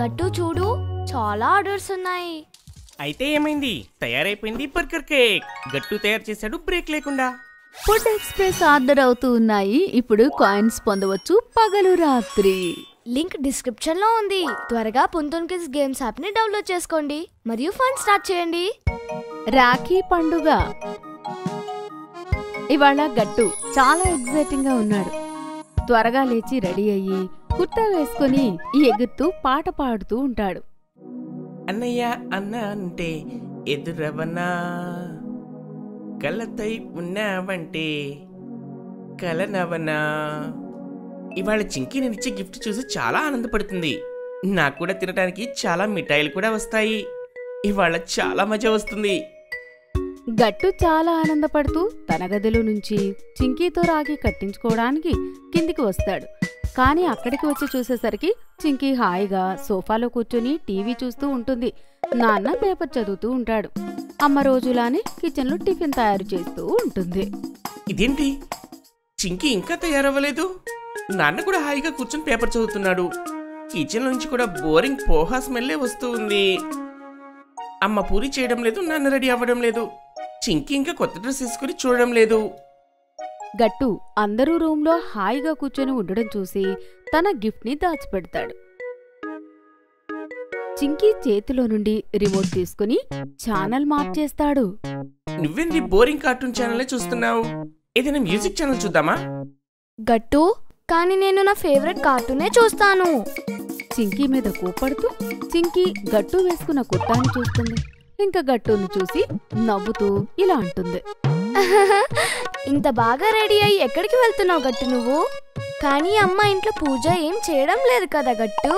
గట్టు చూడు, చాలా ఆర్డర్స్ ఉన్నాయి. అయితే ఏమైంది? తయారైపోయింది బర్గర్ కేక్. గట్టు తయారు చేశాడు బ్రేక్ లేకుండా. ఫుడ్ ఎక్స్ప్రెస్ ఆర్డర్ అవుతూ ఉన్నాయి. ఇప్పుడు కాయిన్స్ పొందవచ్చు పగలు రాత్రి. లింక్ డిస్క్రిప్షన్ లో ఉంది. త్వరగా పుంతోన్ కిడ్స్ గేమ్స్ యాప్ ని డౌన్లోడ్ చేసుకోండి మరియు ఫన్ స్టార్ట్ చేయండి. రాఖీ పండుగ. ఇవాళ గట్టు చాలా ఎగ్జైటింగ్ గా ఉన్నాడు. త్వరగా లేచి రెడీ అయ్యి కుర్తా వేసుకుని ఎగురుతూ పాట పాడుతూ ఉంటాడు. అన్నయ్య అన్న అంటే ఎదురవనా, కలతై ఉన్నావంటే కలనవనా. ఇవాళ చింకీ నేనిచ్చే గిఫ్ట్ చూసి చాలా ఆనందపడుతుంది. నాకు కూడా తినడానికి చాలా మిఠాయిలు కూడా వస్తాయి. ఇవాళ చాలా మజా వస్తుంది. గట్టు చాలా ఆనందపడుతూ తన గదిలో నుంచి చింకీతో రాఖీ కట్టించుకోవడానికి కిందికి వస్తాడు. కానీ అక్కడికి వచ్చి చూసేసరికి చింకీ హాయిగా సోఫాలో కూర్చొని టీవీ చూస్తూ ఉంటుంది. నాన్న పేపర్ చదువుతూ ఉంటాడు. అమ్మ రోజులానే కిచెన్లో టిఫిన్ తయారు చేస్తూ ఉంటుంది. ఇదేంటి, చింకీ ఇంకా తయారవ్వలేదు? నాన్న కూడా హాయిగా కూర్చొని పేపర్ చదువుతున్నాడు. కిచెన్ నుంచి కూడా బోరింగ్ పోహా స్మెల్లే వస్తూ ఉంది. అమ్మ పూరి చేయడం లేదు, నాన్న రెడీ అవ్వడం లేదు. చింకీ ఇంకా కొత్త డ్రెస్ వేసుకుని చూడడం లేదు. గట్టు అందరూ రూంలో హాయిగా కూర్చొని ఉండడం చూసి తన గిఫ్ట్ ని దాచిపెడతాడు. చింకీ చేతిలో నుండి రిమోట్ తీసుకుని ఛానల్ మార్చేస్తాడు. నువ్వేంది బోరింగ్ కార్టూన్ ఛానల్ చూస్తున్నావు? ఏదైనా మ్యూజిక్ ఛానల్ చూద్దామా? గట్టు, కానీ నేను నా ఫేవరెట్ కార్టూనే చూస్తాను. చింకీ మీద కోపడుతూ చింకీ గట్టు వేసుకున్న కుర్తాన్ని చూస్తుంది. ఇంకా గట్టును చూసి నవ్వుతూ ఇలా అంటుంది. ఇంత బాగా రెడీ అయ్యి ఎక్కడికి వెళ్తున్నావు గట్టు నువ్వు? కానీ అమ్మ ఇంట్లో పూజ ఏం చేయడం లేదు కదా గట్టు.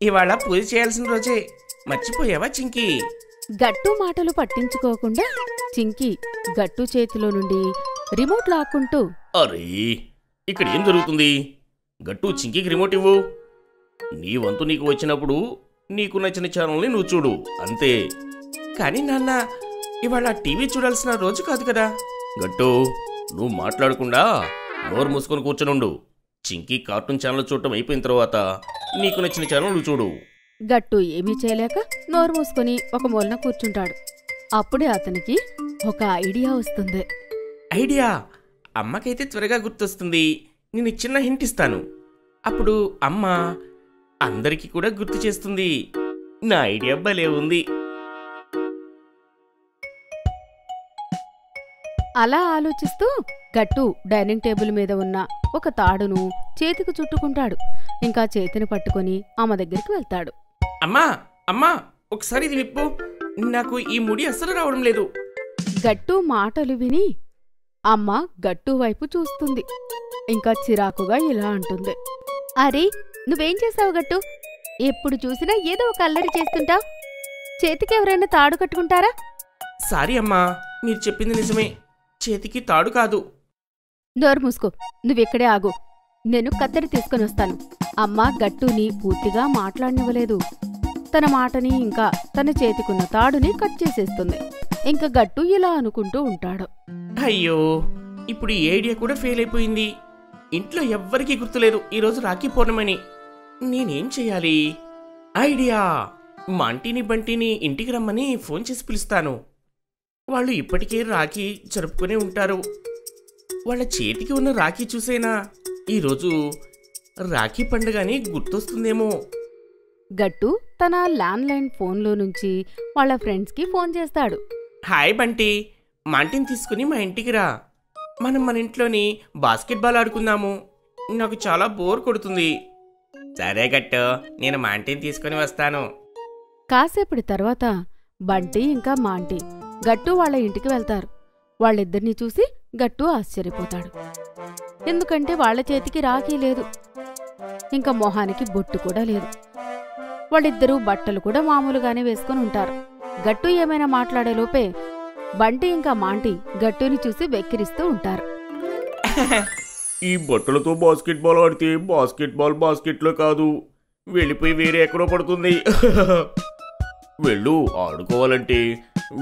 ఇవాళ పూజ చేయాల్సిన రోజే, మర్చిపోయావా చింకీ? గట్టు మాటలు పట్టించుకోకుండా చింకీ గట్టు చేతిలో నుండి రిమోట్ లాక్కుంటూ, అరే ఇక్కడ ఏం జరుగుతుంది? గట్టు, చింకీకి రిమోట్ ఇవ్వు. నీ వంతు నీకు వచ్చినప్పుడు నీకు నచ్చిన ఛానల్ని నువ్వు చూడు, అంతే. కానీ నాన్న, ఇవాళ టీవీ చూడాల్సిన రోజు కాదు కదా. గట్టు, నువ్వు మాట్లాడకుండా నోరు మూసుకొని కూర్చొనుండు. చింకీ కార్టూన్ ఛానల్ చూడటం అయిపోయిన తర్వాత నీకు నచ్చిన ఛానల్ నువ్వు చూడు. గట్టు ఏమీ చేయలేక నోరు మూసుకొని ఒక మూలన కూర్చుంటాడు. అప్పుడే అతనికి ఒక ఐడియా వస్తుంది. ఐడియా? అమ్మకైతే త్వరగా గుర్తొస్తుంది. నేను చిన్న హింట్ ఇస్తాను, అప్పుడు అమ్మ అందరికీ కూడా గుర్తు చేస్తుంది. నా ఐడియా భలే ఉంది. అలా ఆలోచిస్తూ గట్టు డైనింగ్ టేబుల్ మీద ఉన్న ఒక తాడును చేతికి చుట్టుకుంటాడు. ఇంకా చేతిని పట్టుకొని అమ్మ దగ్గరికి వెళ్తాడు. అమ్మా అమ్మా, ఒకసారి ఇది విప్పు. నాకు ఈ ముడి అస్సలు రావడం లేదు. గట్టు మాటలు విని అమ్మ గట్టు వైపు చూస్తుంది. ఇంకా చిరాకుగా ఇలా అంటుంది. అరే, నువ్వేం చేసావు గట్టు? ఎప్పుడు చూసినా ఏదో ఒక అల్లరి చేస్తుంటావు. చేతికి ఎవరైనా తాడు కట్టుకుంటారా? సారీ అమ్మా, మీరు చెప్పింది నిజమే. చేతికి తాడు కాదు. నోరు మూసుకో, నువ్వెక్కడే ఆగు. నేను కత్తెర తీసుకొని వస్తాను. అమ్మ గట్టుని పూర్తిగా మాట్లాడనివ్వలేదు. తన మాటని ఇంకా తన చేతికున్న తాడుని కట్ చేసేస్తుంది. ఇంకా గట్టు ఇలా అనుకుంటూ ఉంటాడు. అయ్యో, ఇప్పుడు ఈ ఐడియా కూడా ఫెయిల్ అయిపోయింది. ఇంట్లో ఎవ్వరికీ గుర్తులేదు ఈరోజు రాఖీ పౌర్ణమని. నేనేం చెయ్యాలి? ఐడియా! మంటీని బంటిని ఇంటికి రమ్మని ఫోన్ చేసి పిలుస్తాను. వాళ్ళు ఇప్పటికే రాఖీ జరుపుకునే ఉంటారు. వాళ్ళ చేతికి ఉన్న రాఖీ చూసైనా ఈరోజు రాఖీ పండుగని గుర్తొస్తుందేమో. గట్టు తన ల్యాండ్లైన్ ఫోన్లో నుంచి వాళ్ళ ఫ్రెండ్స్కి ఫోన్ చేస్తాడు. హాయ్ బంటి, మంటిని తీసుకుని మా ఇంటికి రా. మనం మన ఇంట్లోని బాస్కెట్బాల్ ఆడుకుందాము. నాకు చాలా బోర్ కొడుతుంది. సరే గట్టు, నేను మాంటిని తీసుకుని వస్తాను. కాసేపటి తర్వాత బంటి ఇంకా మాంటి గట్టు వాళ్ళ ఇంటికి వెళ్తారు. వాళ్ళిద్దరినీ చూసి గట్టు ఆశ్చర్యపోతాడు. ఎందుకంటే వాళ్ళ చేతికి రాఖీ లేదు, ఇంకా మొహానికి బొట్టు కూడా లేదు. వాళ్ళిద్దరూ బట్టలు కూడా మామూలుగానే వేసుకుని ఉంటారు. గట్టు ఏమైనా మాట్లాడేలోపే బంటి ఇంకా మాంటి గట్టుని చూసి వెక్కిరిస్తూ ఉంటారు. ఈ బట్టలతో బాస్కెట్బాల్ ఆడితే బాస్కెట్బాల్ బాస్కెట్లో కాదు, వెళ్ళిపోయి వేరే ఎక్కడో పడుతుంది. వెళ్ళు, ఆడుకోవాలంటే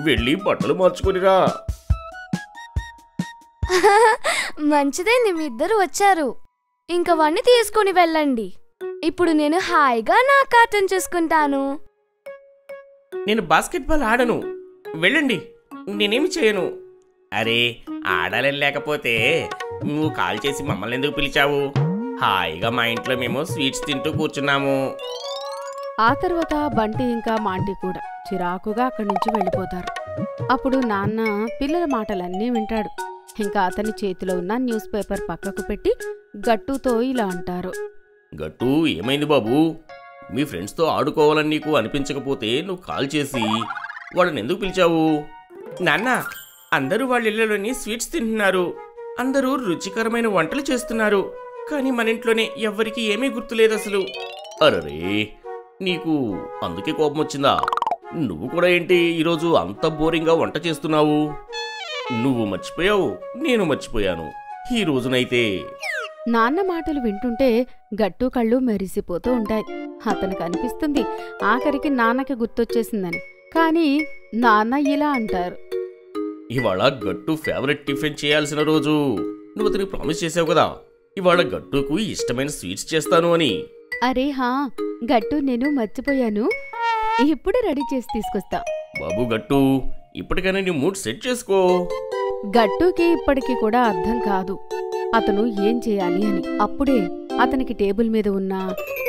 వెళ్ళి బట్టలు మార్చుకునిరా. మంచిదైంది మీ ఇద్దరు వచ్చారు. ఇంకవన్నీ తీసుకుని వెళ్ళండి. ఇప్పుడు నేను హాయిగా నా కార్టూన్ చూసుకుంటాను. నేను బాస్కెట్బాల్ ఆడను, వెళ్ళండి, నేనేమి చేయను. అరే, ఆడాలని లేకపోతే నువ్వు కాల్ చేసి మమ్మల్ని ఎందుకు పిలిచావు? హాయిగా మా ఇంట్లో మేము స్వీట్స్ తింటూ కూర్చున్నాము. ఆ తర్వాత బంటి ఇంకా మాంటి కూడా చిరాకుగా అక్కడి నుంచి వెళ్ళిపోతారు. అప్పుడు నాన్న పిల్లల మాటలన్నీ వింటాడు. ఇంకా అతని చేతిలో ఉన్న న్యూస్ పేపర్ పక్కకు పెట్టి గట్టుతో ఇలా అంటారు. గట్టు, ఏమైంది బాబు? మీ ఫ్రెండ్స్తో ఆడుకోవాలని నీకు అనిపించకపోతే నువ్వు కాల్ చేసి వాళ్ళని ఎందుకు పిలిచావు? నాన్న, అందరూ వాళ్ళ ఇళ్లలోని స్వీట్స్ తింటున్నారు, అందరూ రుచికరమైన వంటలు చేస్తున్నారు, కానీ మన ఇంట్లోనే ఎవ్వరికి ఏమీ గుర్తులేదు అసలు. అరే, నీకు అందుకే కోపం వచ్చిందా? నువ్వు కూడా ఏంటి ఈరోజు అంత బోరింగ్గా వంట చేస్తున్నావు? నువ్వు మర్చిపోయావు, నేను మర్చిపోయాను. ఈ రోజునైతే నాన్న మాటలు వింటుంటే గట్టు కళ్ళు మెరిసిపోతూ ఉంటాయి. అతనికి అనిపిస్తుంది ఆఖరికి నాన్నకి గుర్తొచ్చేసిందని. కానీ నాన్న ఇలా అంటారు. ఇవాళ గట్టు ఫేవరెట్ టిఫిన్ చేయాల్సిన రోజు. నువ్వు అతనికి ప్రామిస్ చేసావు కదా, ఇవాళ గట్టుకు ఇష్టమైన స్వీట్స్ చేస్తాను అని. అరే హా, గట్టు, నేను మర్చిపోయాను. ఇప్పుడు రెడీ చేసి తీసుకొస్తా. బాబు గట్టు, ఇప్పటికైనా నీ మూడ్ సెట్ చేసుకో. గట్టుకి ఇప్పటికీ కూడా అర్థం కాదు అతను ఏం చేయాలి అని. అప్పుడే అతనికి టేబుల్ మీద ఉన్న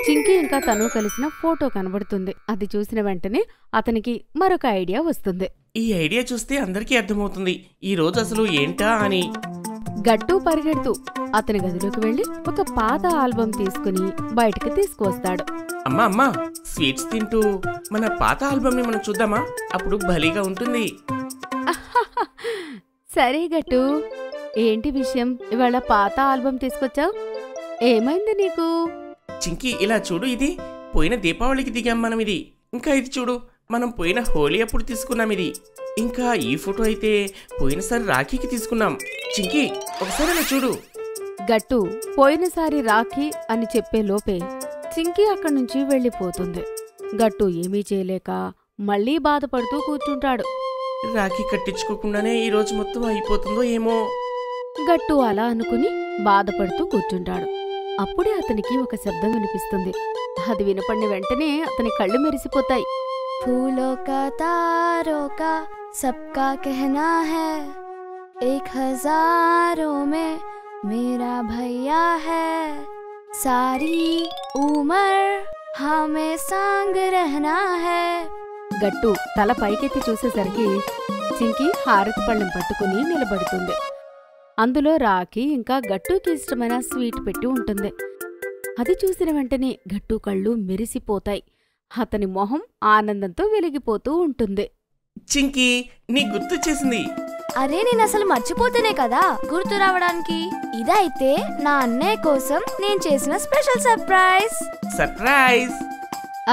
చింకీ ఇంకా తను కలిసిన ఫోటో కనబడుతుంది. అది చూసిన వెంటనే అతనికి మరొక ఐడియా వస్తుంది. ఈ ఐడియా చూస్తే అందరికీ అర్థమవుతుంది ఈ రోజు అసలు ఏంటా అని. గట్టు పరిగెడుతూ అతని గదిలోకి వెళ్లి ఒక పాత ఆల్బమ్ తీసుకుని బయటకు తీసుకువస్తాడు. అమ్మా అమ్మా, స్వీట్స్ తింటూ మన పాత ఆల్బమ్ ని మనం చూద్దామా? అప్పుడు భలీగా ఉంటుంది. సరే గట్టు, ఏంటి విషయం? ఇవాళ పాత ఆల్బమ్ తీసుకొచ్చావు, ఏమైంది నీకు? చింకీ, ఇలా చూడు, ఇది పోయిన దీపావళికి దిగాం మనం. ఇది ఇంకా ఇది చూడు, మనం పోయిన హోలీ అప్పుడు తీసుకున్నాం ఇది. ఇంకా ఈ ఫోటో అయితే పోయినసారి రాఖీకి తీసుకున్నాం. చింకీ, ఒకసారి ఇలా చూడు. గట్టు పోయినసారి రాఖీ అని చెప్పే లోపే చింకీ అక్కడి నుంచి వెళ్ళిపోతుంది. గట్టు ఏమీ చేయలేక మళ్లీ బాధపడుతూ కూర్చుంటాడు. రాఖీ కట్టించుకోకుండానే ఈ రోజు మొత్తం అయిపోతుందో ఏమో. గట్టు అలా అనుకుని బాధపడుతూ కూర్చుంటాడు. అప్పుడే అతనికి ఒక శబ్దం వినిపిస్తుంది. అది వినపడిన వెంటనే అతని కళ్ళు మెరిసిపోతాయి. फूलों का तारों का सबका कहना है, 1000 में मेरा भैया है, सारी उम्र हमें संग रहना है. గట్టు తల పైకెత్తి చూసేసరికి చింకీ హారతి పళ్ళెం పట్టుకుని నిలబడుతుంది. అందులో రాఖీ ఇంకా గట్టుకి ఇష్టమైన స్వీట్ పెట్టి ఉంటుంది. అది చూసిన వెంటనే గట్టు కళ్ళు మెరిసిపోతాయి. అతని మొహం ఆనందంతో వెలిగిపోతూ ఉంటుంది. చింకీ, నీ గుర్తొచ్చేసింది. అరే, నేను అసలు మర్చిపోతేనే కదా గుర్తు రావడానికి. ఇదైతే నా అన్నయ్య కోసం నేను చేసిన స్పెషల్ సర్ప్రైజ్. సర్ప్రైజ్!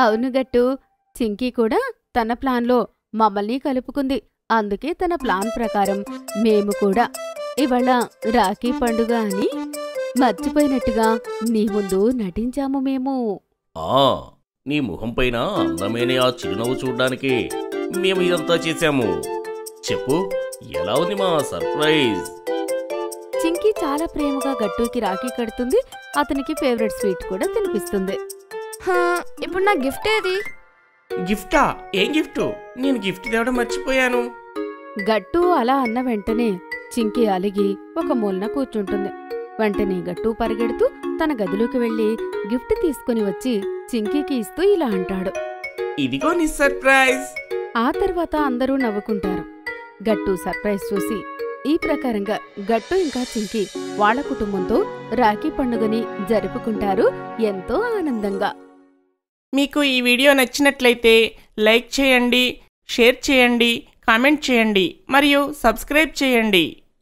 అవును గట్టు, చింకీ కూడా తన ప్లాన్లో మమ్మల్ని కలుపుకుంది. అందుకే తన ప్లాన్ ప్రకారం మేము కూడా ఇవాళ రాఖీ పండుగ అని మర్చిపోయినట్టుగా నీ ముందు నటించాము మేము. నీ ముఖం పైన అందమైన ఆ చిరునవ్వు చూడ్డానికి మేము ఇదంతా చేశాము. చెప్పు, ఎలా ఉంది మా సర్ప్రైజ్? చింకీ చాలా ప్రేమగా గట్టుకి రాఖీ కడుతుంది. అతనికి ఫేవరెట్ స్వీట్ కూడా తినిపిస్తుంది. ఇప్పుడు నా గిఫ్ట్ ఏది? గిఫ్టా? ఏం గిఫ్ట్? నేను గిఫ్ట్ తేవడం మర్చిపోయాను. గట్టు అలా అన్న వెంటనే చింకీ అలిగి ఒక మూలన కూర్చుంటుంది. వెంటనే గట్టు పరిగెడుతూ తన గదిలోకి వెళ్లి గిఫ్ట్ తీసుకుని వచ్చి చింకీకి ఇస్తూ ఇలా అంటాడు. ఇదిగో నీ సర్ప్రైజ్. ఆ తర్వాత అందరూ నవ్వుకుంటారు. గట్టు సర్ప్రైజ్ చూసి ఈ ప్రకారంగా గట్టు ఇంకా చింకీ వాళ్ళ కుటుంబంతో రాఖీ పండుగని జరుపుకుంటారు ఎంతో ఆనందంగా. మీకు ఈ వీడియో నచ్చినట్లయితే లైక్ చేయండి, షేర్ చేయండి, కామెంట్ చేయండి మరియు సబ్స్క్రైబ్ చేయండి.